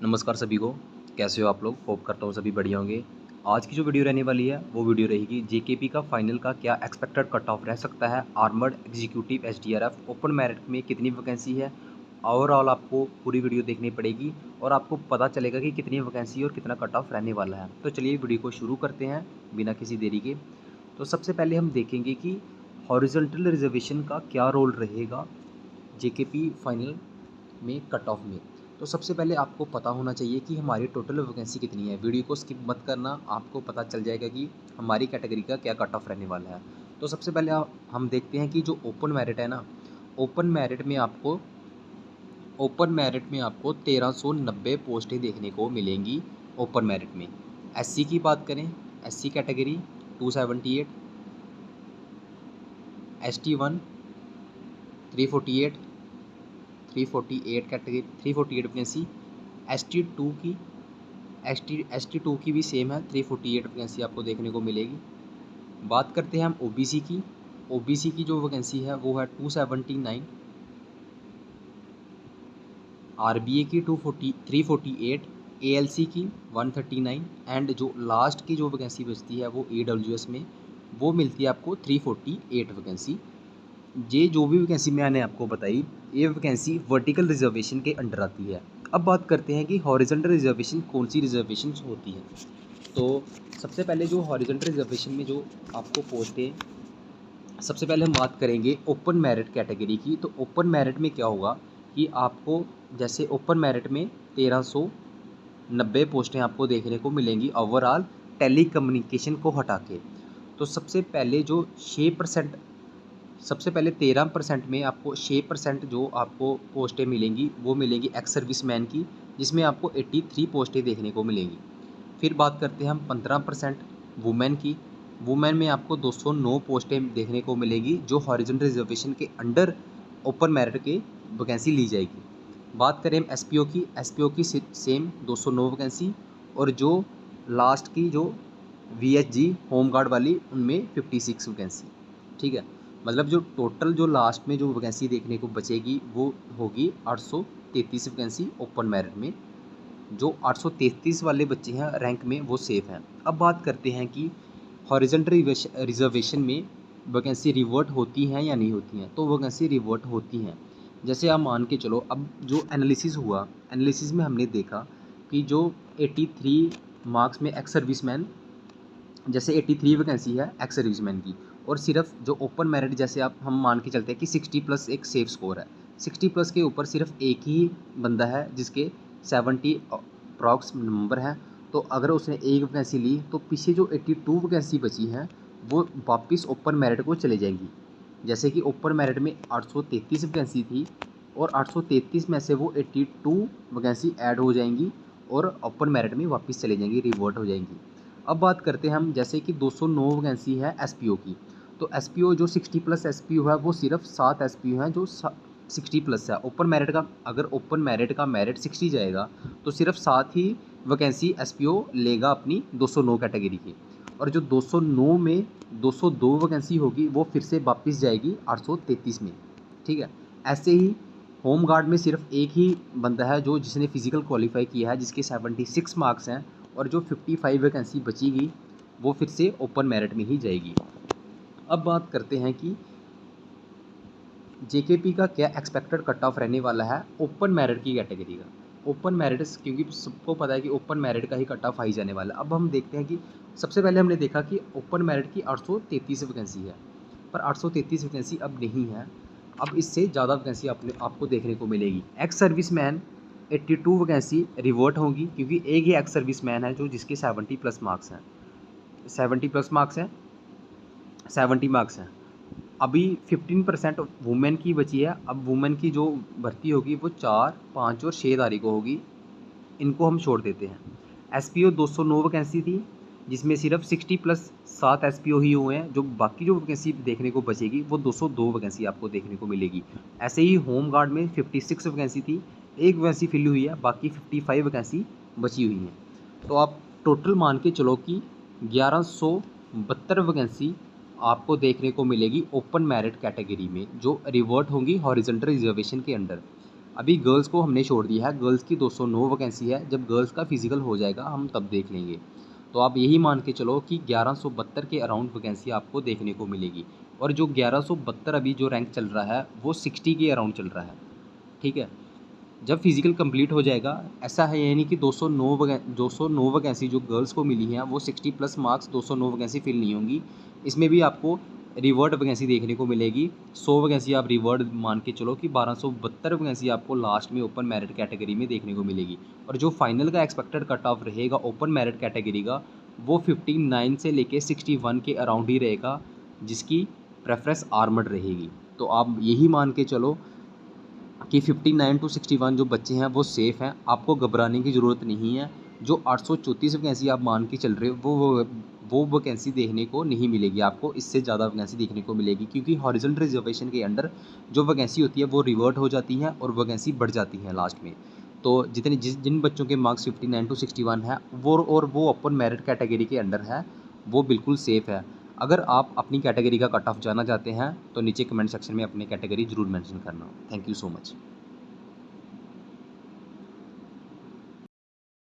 नमस्कार सभी को। कैसे हो आप लोग? होप करता हूँ सभी बढ़िया होंगे। आज की जो वीडियो रहने वाली है वो वीडियो रहेगी जेकेपी का फाइनल का क्या एक्सपेक्टेड कट ऑफ रह सकता है, armoured executive SDRF open merit में कितनी वैकेंसी है। ओवरऑल आपको पूरी वीडियो देखनी पड़ेगी और आपको पता चलेगा कि कितनी वैकेंसी और कितना कट ऑफ रहने वाला है। तो चलिए वीडियो को शुरू करते हैं बिना किसी देरी के। तो सबसे पहले हम देखेंगे कि हॉरिजॉन्टल रिजर्वेशन का क्या रोल रहेगा जेकेपी फाइनल में कट ऑफ में। तो सबसे पहले आपको पता होना चाहिए कि हमारी टोटल वैकेंसी कितनी है। वीडियो को स्किप मत करना, आपको पता चल जाएगा कि हमारी कैटेगरी का क्या कट ऑफ रहने वाला है। तो सबसे पहले हम देखते हैं कि जो ओपन मेरिट है ना, ओपन मेरिट में आपको 1390 पोस्टें देखने को मिलेंगी ओपन मेरिट में। एससी की बात करें, SC category 278, ST 1 348, 348 category 348 vacancy. ST 2 की एस टी टू की भी सेम है, 348 वैकेंसी आपको देखने को मिलेगी। बात करते हैं हम ओबीसी की। ओबीसी की जो वैकेंसी है वो है 279, आरबीए की 348, एएलसी की 139 एंड जो लास्ट की जो वैकेंसी बचती है वो ईडब्ल्यूएस में वो मिलती है आपको 348 वैकेंसी। ये जो भी वैकेंसी मैंने आपको बताई, ये वैकेंसी वर्टिकल रिजर्वेशन के अंडर आती है। अब बात करते हैं कि हॉरिजॉन्टल रिजर्वेशन कौन सी रिजर्वेशन होती है। तो सबसे पहले जो हॉरिजॉन्टल रिजर्वेशन में जो आपको पोस्टें, सबसे पहले हम बात करेंगे ओपन मेरिट कैटेगरी की। तो ओपन मेरिट में क्या होगा कि आपको जैसे ओपन मेरिट में 1390 पोस्टें आपको देखने को मिलेंगी ओवरऑल टेली कम्युनिकेशन को हटा के। तो सबसे पहले जो 6%, सबसे पहले 13% में आपको 6% जो आपको पोस्टें मिलेंगी वो मिलेंगी एक्स सर्विसमैन की, जिसमें आपको 83 पोस्टें देखने को मिलेंगी। फिर बात करते हैं हम 15% वुमेन की। वुमेन में आपको 209 पोस्टें देखने को मिलेगी जो हॉरिजॉन्टल रिजर्वेशन के अंडर ओपन मेरिट के वैकेंसी ली जाएगी। बात करें हम एसपीओ की सेम 209 वैकेंसी, और जो लास्ट की जो वीएचजी होम गार्ड वाली उनमें 56 वैकेंसी। ठीक है, मतलब जो टोटल जो लास्ट में जो वैकेंसी देखने को बचेगी वो होगी 833 वैकेंसी ओपन मेरिट में। जो 833 वाले बच्चे हैं रैंक में वो सेफ हैं। अब बात करते हैं कि हॉरिजॉन्टल रिजर्वेशन में वैकेंसी रिवर्ट होती हैं या नहीं होती हैं। तो वैकेंसी रिवर्ट होती हैं। जैसे आप मान के चलो, अब जो एनालिसिस हुआ, एनालिसिस में हमने देखा कि जो 83 मार्क्स में एक्स सर्विसमैन, जैसे 83 वैकेंसी है एक्स सर्विसमैन की, और सिर्फ जो ओपन मेरिट जैसे आप हम मान के चलते हैं कि 60 प्लस एक सेफ स्कोर है, 60 प्लस के ऊपर सिर्फ एक ही बंदा है जिसके 70 अप्रॉक्स नंबर हैं। तो अगर उसने एक वैकेंसी ली तो पीछे जो 82 वैकेंसी बची हैं वो वापस ओपन मेरिट को चले जाएंगी। जैसे कि ओपन मेरिट में 833 वैकेंसी थी और 833 में से वो 82 वैकेंसी ऐड हो जाएंगी और ओपन मेरिट में वापस चले जाएंगी, रिवर्ट हो जाएंगी। अब बात करते हैं हम जैसे कि 209 वैकेंसी है एसपीओ की। तो एसपीओ जो 60 प्लस एसपीओ है वो सिर्फ 7 एसपीओ हैं जो 60 प्लस है। ओपन मेरिट का, अगर ओपन मेरिट का मेरिट 60 जाएगा तो सिर्फ 7 ही वैकेंसी एसपीओ लेगा अपनी 209 कैटेगरी की, और जो 209 में 202 वैकेंसी होगी वो फिर से वापस जाएगी 833 में। ठीक है, ऐसे ही होम गार्ड में सिर्फ एक ही बंदा है जो जिसने फिजिकल क्वालिफाई किया है जिसके 76 मार्क्स हैं, और जो 55 वैकेंसी बचेगी वो फिर से ओपन मेरिट में ही जाएगी। अब बात करते हैं कि जेकेपी का क्या एक्सपेक्टेड कट ऑफ रहने वाला है ओपन मेरिट की कैटेगरी का। ओपन मेरिट, क्योंकि सबको पता है कि ओपन मेरिट का ही कट ऑफ आई जाने वाला है। अब हम देखते हैं कि सबसे पहले हमने देखा कि ओपन मेरिट की 833 वैकेंसी है, पर 833 वैकेंसी अब नहीं है। अब इससे ज़्यादा वैकेंसी आपको देखने को मिलेगी। एक्स सर्विसमैन 82 वैकेंसी रिवर्ट होंगी, क्योंकि एक ही एक्स सर्विसमैन है जो जिसके 70 प्लस मार्क्स हैं, 70 प्लस मार्क्स हैं, 70 मार्क्स हैं। अभी 15% वुमेन की बची है। अब वुमेन की जो भर्ती होगी वो 4, 5 और 6 तारीख को होगी, इनको हम छोड़ देते हैं। एसपीओ 209 वैकेंसी थी जिसमें सिर्फ 60 प्लस 7 एसपीओ ही हुए हैं। जो बाकी जो वैकेंसी देखने को बचेगी वो 202 वैकेंसी आपको देखने को मिलेगी। ऐसे ही होम गार्ड में 56 वैकेंसी थी, एक वैकेंसी फिल हुई है, बाकी 55 वैकेंसी बची हुई हैं। तो आप टोटल मान के चलो कि 1172 वैकेंसी आपको देखने को मिलेगी ओपन मेरिट कैटेगरी में जो रिवर्ट होंगी हॉरिजॉन्टल रिजर्वेशन के अंडर। अभी गर्ल्स को हमने छोड़ दिया है, गर्ल्स की 209 वैकेंसी है, जब गर्ल्स का फिजिकल हो जाएगा हम तब देख लेंगे। तो आप यही मान के चलो कि 1172 के अराउंड वैकेंसी आपको देखने को मिलेगी। और जो 1172 अभी जो रैंक चल रहा है वो 60 के अराउंड चल रहा है, ठीक है। जब फिजिकल कंप्लीट हो जाएगा, ऐसा है यानी कि 209 वैकेंसी जो गर्ल्स को मिली हैं वो 60 प्लस मार्क्स 209 वैकेंसी फिल नहीं होंगी। इसमें भी आपको रिवर्ड वैकेंसी देखने को मिलेगी। 100 वैकेंसी आप रिवर्ड मान के चलो कि 1272 वैकेंसी आपको लास्ट में ओपन मेरिट कैटेगरी में देखने को मिलेगी। और जो फाइनल का एक्सपेक्टेड कट ऑफ रहेगा ओपन मेरिट कैटेगरी का, वो 59 से लेके 61 के अराउंड ही रहेगा, जिसकी प्रेफरेंस आर्मड रहेगी। तो आप यही मान के चलो कि 59 टू 61 जो बच्चे हैं वो सेफ़ हैं, आपको घबराने की ज़रूरत नहीं है। जो 834 वैकेंसी आप मान के चल रहे हो वो वैकेंसी देखने को नहीं मिलेगी आपको, इससे ज़्यादा वैकेंसी देखने को मिलेगी, क्योंकि हॉरिज़ॉन्टल रिजर्वेशन के अंडर जो वैकेंसी होती है वो रिवर्ट हो जाती है और वैकेंसी बढ़ जाती है लास्ट में। तो जिन बच्चों के मार्क्स 59 टू 61 है वो ओपन मेरिट कैटेगरी के अंडर है, वो बिल्कुल सेफ़ है। अगर आप अपनी कैटेगरी का कट ऑफ जानना चाहते हैं तो नीचे कमेंट सेक्शन में अपनी कैटेगरी ज़रूर मेंशन करना। Thank you so much.